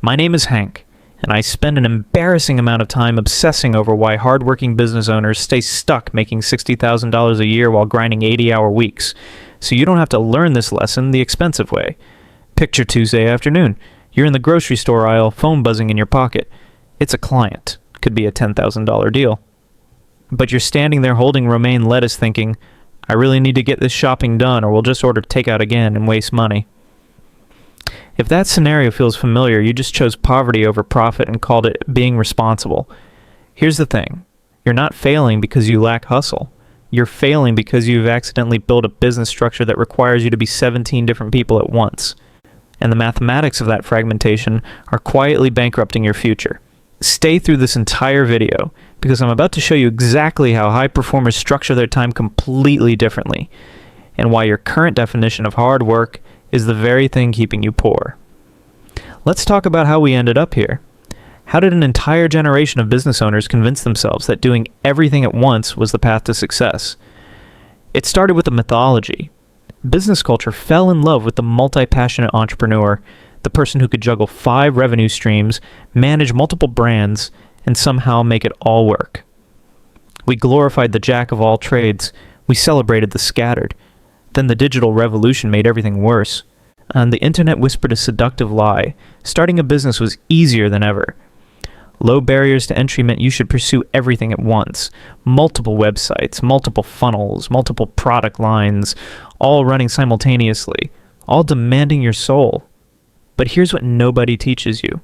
My name is Hank, and I spend an embarrassing amount of time obsessing over why hardworking business owners stay stuck making $60,000 a year while grinding 80-hour weeks. So you don't have to learn this lesson the expensive way. Picture Tuesday afternoon. You're in the grocery store aisle, phone buzzing in your pocket. It's a client. Could be a $10,000 deal. But you're standing there holding romaine lettuce thinking, I really need to get this shopping done or we'll just order takeout again and waste money. If that scenario feels familiar, you just chose poverty over profit and called it being responsible. Here's the thing. You're not failing because you lack hustle. You're failing because you've accidentally built a business structure that requires you to be 17 different people at once. And the mathematics of that fragmentation are quietly bankrupting your future. Stay through this entire video because I'm about to show you exactly how high performers structure their time completely differently and why your current definition of hard work is the very thing keeping you poor. Let's talk about how we ended up here. How did an entire generation of business owners convince themselves that doing everything at once was the path to success? It started with a mythology. Business culture fell in love with the multi-passionate entrepreneur, the person who could juggle 5 revenue streams, manage multiple brands, and somehow make it all work. We glorified the jack of all trades. We celebrated the scattered. Then the digital revolution made everything worse. And the internet whispered a seductive lie. Starting a business was easier than ever. Low barriers to entry meant you should pursue everything at once. Multiple websites, multiple funnels, multiple product lines, all running simultaneously, all demanding your soul. But here's what nobody teaches you.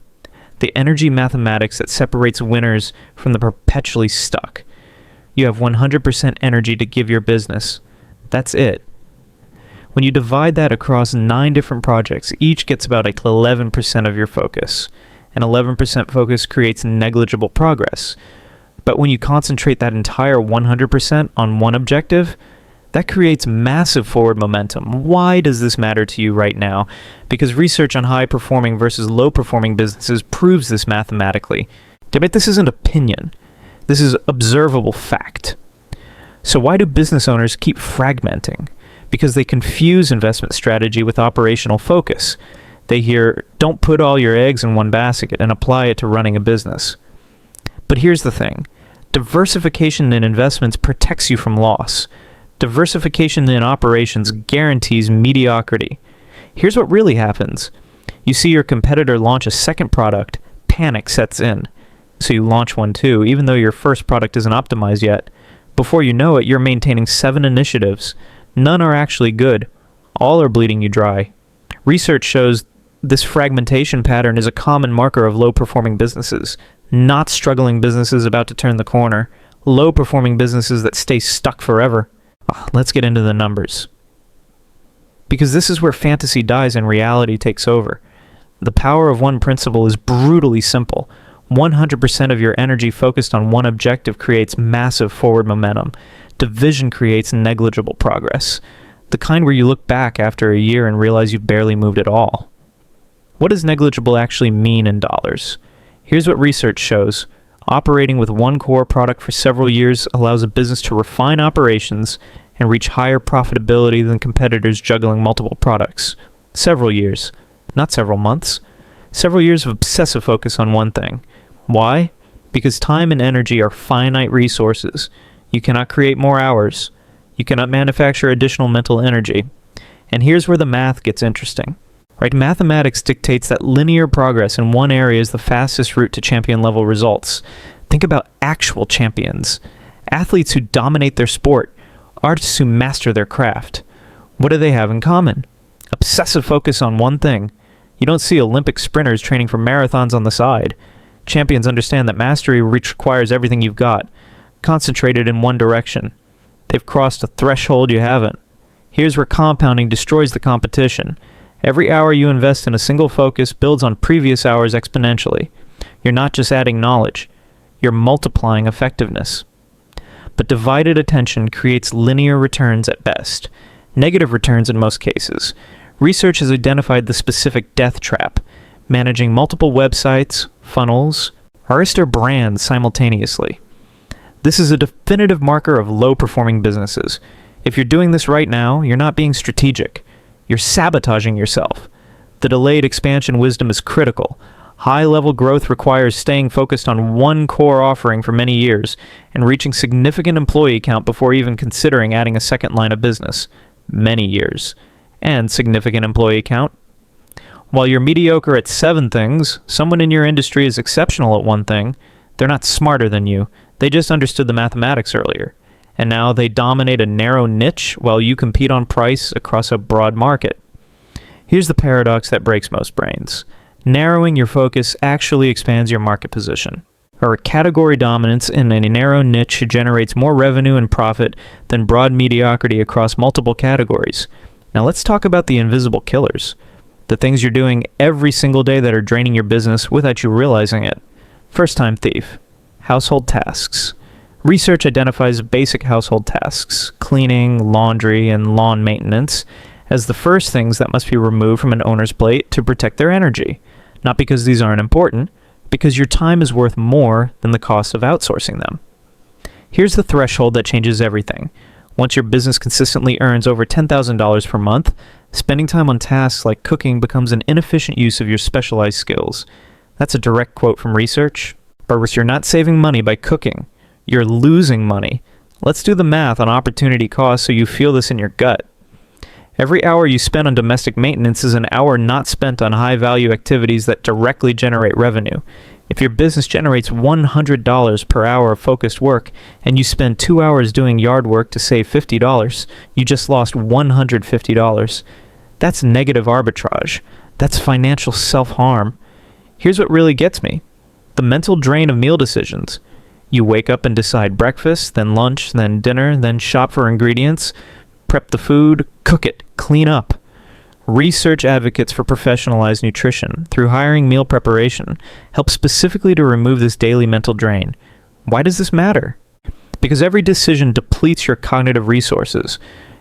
The energy mathematics that separates winners from the perpetually stuck. You have 100% energy to give your business. That's it. When you divide that across 9 different projects, each gets about 11% of your focus. And 11% focus creates negligible progress. But when you concentrate that entire 100% on one objective, that creates massive forward momentum. Why does this matter to you right now? Because research on high-performing versus low-performing businesses proves this mathematically. But this isn't opinion. This is observable fact. So why do business owners keep fragmenting? Because they confuse investment strategy with operational focus. They hear, don't put all your eggs in one basket and apply it to running a business. But here's the thing. Diversification in investments protects you from loss. Diversification in operations guarantees mediocrity. Here's what really happens. You see your competitor launch a second product, panic sets in. So you launch one too, even though your first product isn't optimized yet. Before you know it, you're maintaining 7 initiatives. None are actually good. All are bleeding you dry. Research shows this fragmentation pattern is a common marker of low-performing businesses, not struggling businesses about to turn the corner, low-performing businesses that stay stuck forever. Let's get into the numbers. Because this is where fantasy dies and reality takes over. The power of one principle is brutally simple. 100% of your energy focused on one objective creates massive forward momentum. Division creates negligible progress. The kind where you look back after a year and realize you've barely moved at all. What does negligible actually mean in dollars? Here's what research shows. Operating with one core product for several years allows a business to refine operations and reach higher profitability than competitors juggling multiple products. Several years, not several months. Several years of obsessive focus on one thing. Why? Because time and energy are finite resources. You cannot create more hours. You cannot manufacture additional mental energy. And here's where the math gets interesting. Right? Mathematics dictates that linear progress in one area is the fastest route to champion-level results. Think about actual champions. Athletes who dominate their sport. Artists who master their craft. What do they have in common? Obsessive focus on one thing. You don't see Olympic sprinters training for marathons on the side. Champions understand that mastery requires everything you've got, concentrated in one direction. They've crossed a threshold you haven't. Here's where compounding destroys the competition. Every hour you invest in a single focus builds on previous hours exponentially. You're not just adding knowledge, you're multiplying effectiveness. But divided attention creates linear returns at best, negative returns in most cases. Research has identified the specific death trap, managing multiple websites, funnels, or brands simultaneously. This is a definitive marker of low-performing businesses. If you're doing this right now, you're not being strategic. You're sabotaging yourself. The delayed expansion wisdom is critical. High-level growth requires staying focused on one core offering for many years and reaching significant employee count before even considering adding a second line of business. Many years. And significant employee count. While you're mediocre at 7 things, someone in your industry is exceptional at one thing. They're not smarter than you. They just understood the mathematics earlier. And now they dominate a narrow niche while you compete on price across a broad market. Here's the paradox that breaks most brains. Narrowing your focus actually expands your market position. Or category dominance in a narrow niche generates more revenue and profit than broad mediocrity across multiple categories. Now let's talk about the invisible killers. The things you're doing every single day that are draining your business without you realizing it. First-time thief. Household tasks. Research identifies basic household tasks, cleaning, laundry, and lawn maintenance, as the first things that must be removed from an owner's plate to protect their energy. Not because these aren't important, because your time is worth more than the cost of outsourcing them. Here's the threshold that changes everything. Once your business consistently earns over $10,000 per month, spending time on tasks like cooking becomes an inefficient use of your specialized skills. That's a direct quote from research. But you're not saving money by cooking. You're losing money. Let's do the math on opportunity cost so you feel this in your gut. Every hour you spend on domestic maintenance is an hour not spent on high-value activities that directly generate revenue. If your business generates $100 per hour of focused work and you spend 2 hours doing yard work to save $50, you just lost $150. That's negative arbitrage. That's financial self-harm. Here's what really gets me. The mental drain of meal decisions. You wake up and decide breakfast, then lunch, then dinner, then shop for ingredients, prep the food, cook it, clean up. Research advocates for professionalized nutrition through hiring meal preparation help specifically to remove this daily mental drain. Why does this matter? Because every decision depletes your cognitive resources.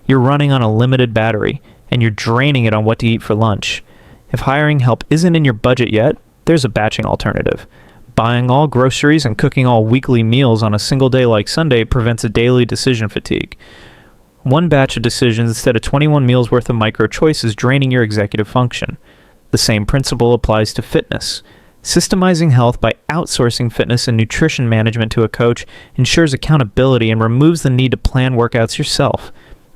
You're running on a limited battery, and you're draining it on what to eat for lunch. If hiring help isn't in your budget yet, there's a batching alternative. Buying all groceries and cooking all weekly meals on a single day like Sunday prevents a daily decision fatigue. One batch of decisions instead of 21 meals worth of micro choices draining your executive function. The same principle applies to fitness. Systemizing health by outsourcing fitness and nutrition management to a coach ensures accountability and removes the need to plan workouts yourself.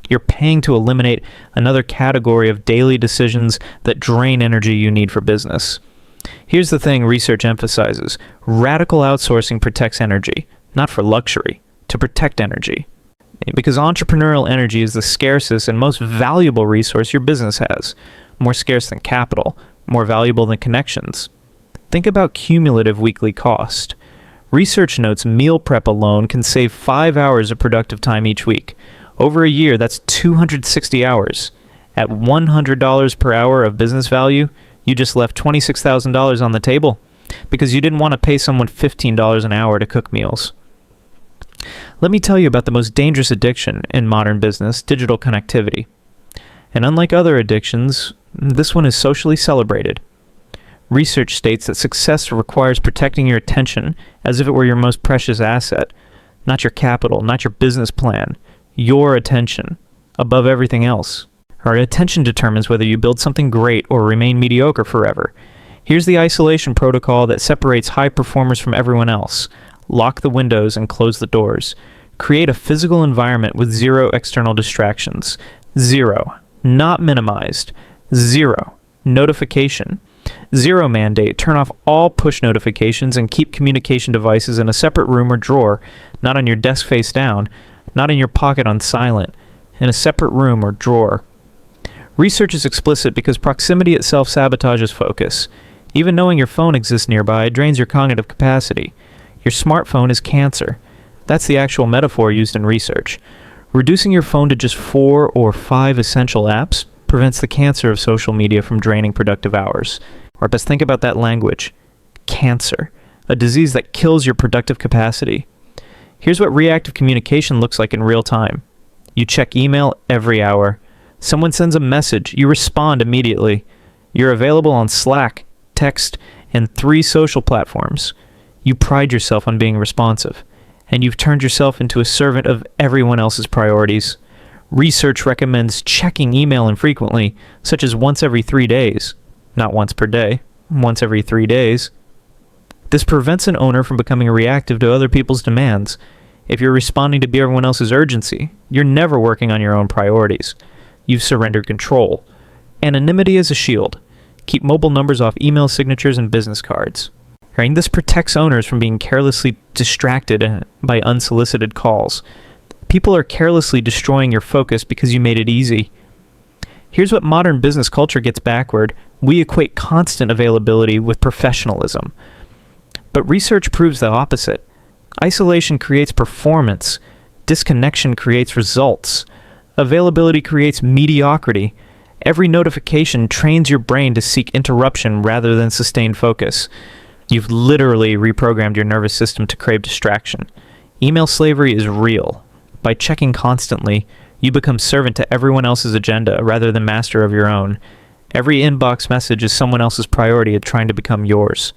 You're paying to eliminate another category of daily decisions that drain energy you need for business. Here's the thing research emphasizes. Radical outsourcing protects energy, not for luxury, to protect energy. Because entrepreneurial energy is the scarcest and most valuable resource your business has. More scarce than capital, more valuable than connections. Think about cumulative weekly cost. Research notes meal prep alone can save 5 hours of productive time each week. Over a year, that's 260 hours. At $100 per hour of business value, you just left $26,000 on the table because you didn't want to pay someone $15 an hour to cook meals. Let me tell you about the most dangerous addiction in modern business, digital connectivity. And unlike other addictions, this one is socially celebrated. Research states that success requires protecting your attention as if it were your most precious asset, not your capital, not your business plan, your attention, above everything else. Our attention determines whether you build something great or remain mediocre forever. Here's the isolation protocol that separates high performers from everyone else. Lock the windows and close the doors. Create a physical environment with 0 external distractions. 0. Not minimized. 0. Notification. 0 mandate. Turn off all push notifications and keep communication devices in a separate room or drawer, not on your desk face down, not in your pocket on silent, in a separate room or drawer. Research is explicit because proximity itself sabotages focus. Even knowing your phone exists nearby drains your cognitive capacity. Your smartphone is cancer. That's the actual metaphor used in research. Reducing your phone to just 4 or 5 essential apps prevents the cancer of social media from draining productive hours. Or best think about that language. Cancer. A disease that kills your productive capacity. Here's what reactive communication looks like in real time. You check email every hour. Someone sends a message. You respond immediately. You're available on Slack, text, and 3 social platforms. You pride yourself on being responsive, and you've turned yourself into a servant of everyone else's priorities. Research recommends checking email infrequently, such as once every 3 days. Not once per day, once every 3 days. This prevents an owner from becoming reactive to other people's demands. If you're responding to everyone else's urgency, you're never working on your own priorities. You've surrendered control. Anonymity is a shield. Keep mobile numbers off email signatures and business cards. Right? This protects owners from being carelessly distracted by unsolicited calls. People are carelessly destroying your focus because you made it easy. Here's what modern business culture gets backward. We equate constant availability with professionalism. But research proves the opposite. Isolation creates performance. Disconnection creates results. Availability creates mediocrity. Every notification trains your brain to seek interruption rather than sustained focus. You've literally reprogrammed your nervous system to crave distraction. Email slavery is real. By checking constantly, you become servant to everyone else's agenda rather than master of your own. Every inbox message is someone else's priority at trying to become yours.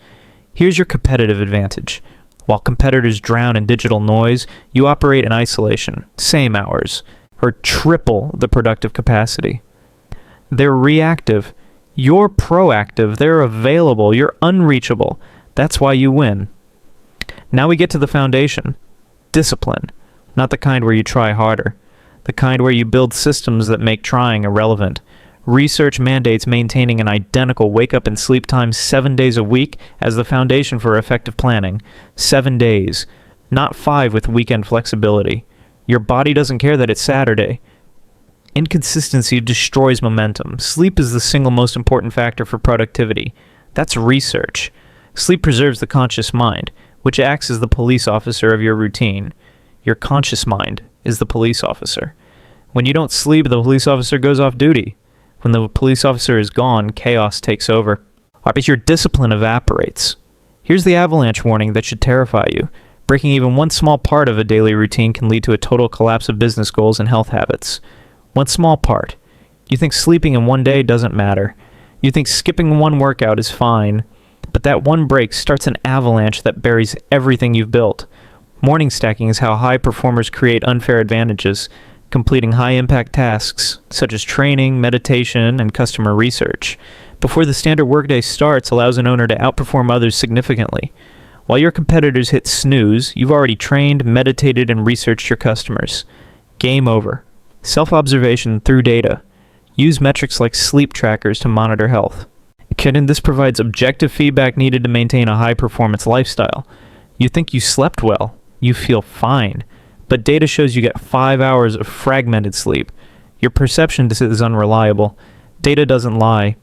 Here's your competitive advantage. While competitors drown in digital noise, you operate in isolation, same hours, or triple the productive capacity. They're reactive. You're proactive. They're available. You're unreachable. That's why you win. Now we get to the foundation. Discipline. Not the kind where you try harder. The kind where you build systems that make trying irrelevant. Research mandates maintaining an identical wake-up and sleep time 7 days a week as the foundation for effective planning. 7 days. Not 5 with weekend flexibility. Your body doesn't care that it's Saturday. Inconsistency destroys momentum. Sleep is the single most important factor for productivity. That's research. Sleep preserves the conscious mind, which acts as the police officer of your routine. Your conscious mind is the police officer. When you don't sleep, the police officer goes off duty. When the police officer is gone, chaos takes over. But your discipline evaporates. Here's the avalanche warning that should terrify you. Breaking even one small part of a daily routine can lead to a total collapse of business goals and health habits. One small part. You think sleeping in one day doesn't matter. You think skipping one workout is fine. But that one break starts an avalanche that buries everything you've built. Morning stacking is how high performers create unfair advantages, completing high-impact tasks such as training, meditation, and customer research before the standard workday starts allows an owner to outperform others significantly. While your competitors hit snooze, you've already trained, meditated, and researched your customers. Game over. Self-observation through data. Use metrics like sleep trackers to monitor health. This provides objective feedback needed to maintain a high-performance lifestyle. You think you slept well. You feel fine. But data shows you get 5 hours of fragmented sleep. Your perception is unreliable. Data doesn't lie.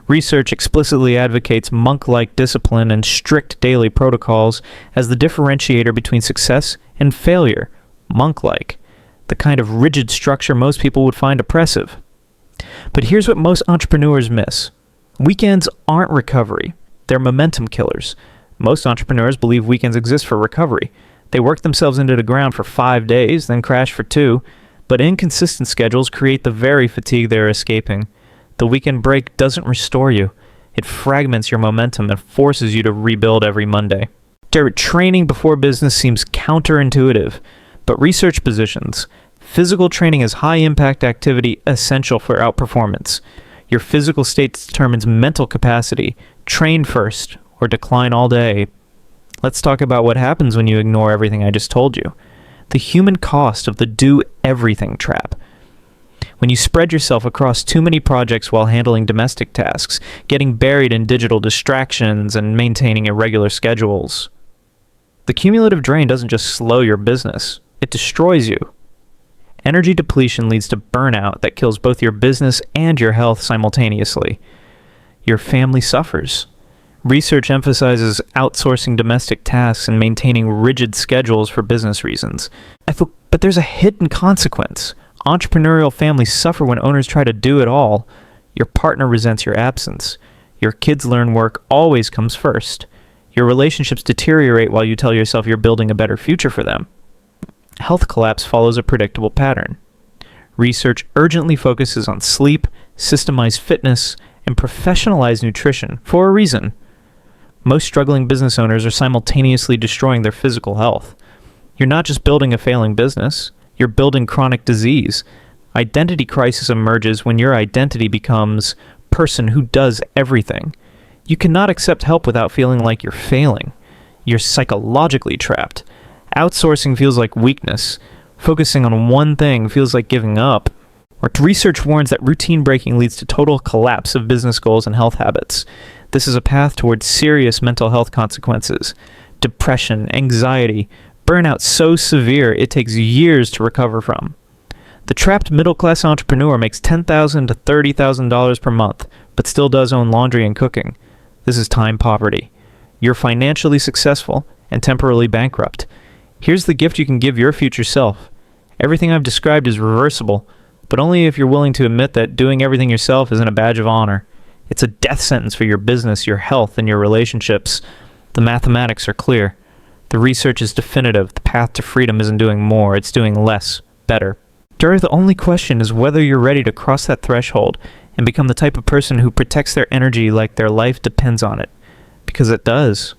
Research explicitly advocates monk-like discipline and strict daily protocols as the differentiator between success and failure. Monk-like. The kind of rigid structure most people would find oppressive. But here's what most entrepreneurs miss. Weekends aren't recovery. They're momentum killers. Most entrepreneurs believe weekends exist for recovery. They work themselves into the ground for 5 days, then crash for 2, but inconsistent schedules create the very fatigue they're escaping. The weekend break doesn't restore you. It fragments your momentum and forces you to rebuild every Monday. Training before business seems counterintuitive, but research positions physical training as high-impact activity essential for outperformance. Your physical state determines mental capacity. Train first, or decline all day. Let's talk about what happens when you ignore everything I just told you. The human cost of the do-everything trap. When you spread yourself across too many projects while handling domestic tasks, getting buried in digital distractions, and maintaining irregular schedules. The cumulative drain doesn't just slow your business, it destroys you. Energy depletion leads to burnout that kills both your business and your health simultaneously. Your family suffers. Research emphasizes outsourcing domestic tasks and maintaining rigid schedules for business reasons. But there's a hidden consequence. Entrepreneurial families suffer when owners try to do it all. Your partner resents your absence. Your kids learn work always comes first. Your relationships deteriorate while you tell yourself you're building a better future for them. Health collapse follows a predictable pattern. Research urgently focuses on sleep, systemized fitness, and professionalized nutrition for a reason. Most struggling business owners are simultaneously destroying their physical health. You're not just building a failing business, you're building chronic disease. Identity crisis emerges when your identity becomes person who does everything. You cannot accept help without feeling like you're failing. you're psychologically trapped. Outsourcing feels like weakness. Focusing on one thing feels like giving up. Or research warns that routine breaking leads to total collapse of business goals and health habits. This is a path towards serious mental health consequences. Depression, anxiety, burnout so severe it takes years to recover from. The trapped middle-class entrepreneur makes $10,000 to $30,000 per month, but still does own laundry and cooking. This is time poverty. You're financially successful and temporarily bankrupt. Here's the gift you can give your future self. Everything I've described is reversible, but only if you're willing to admit that doing everything yourself isn't a badge of honor. It's a death sentence for your business, your health, and your relationships. The mathematics are clear. The research is definitive. The path to freedom isn't doing more, it's doing less, better. The only question is whether you're ready to cross that threshold and become the type of person who protects their energy like their life depends on it. Because it does.